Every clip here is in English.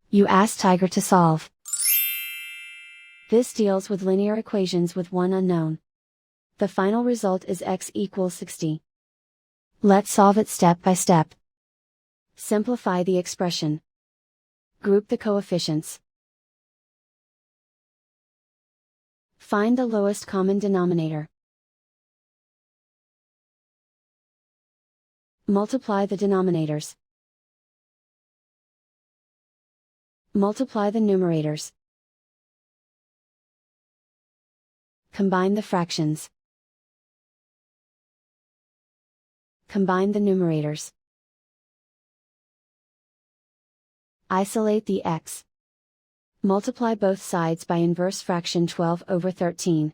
You ask Tiger to solve. This deals with linear equations with one unknown. The final result is x equals 60. Let's solve it step by step. Simplify the expression. Group the coefficients. Find the lowest common denominator. Multiply the denominators. Multiply the numerators. Combine the fractions. Combine the numerators. Isolate the x. Multiply both sides by inverse fraction 12/13.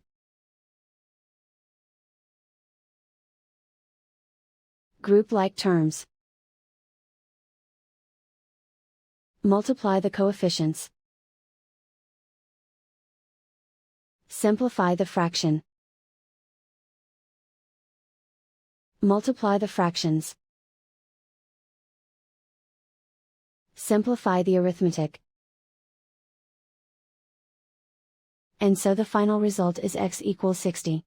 Group like terms. Multiply the coefficients. Simplify the fraction. Multiply the fractions. Simplify the arithmetic. And so the final result is x equals 60.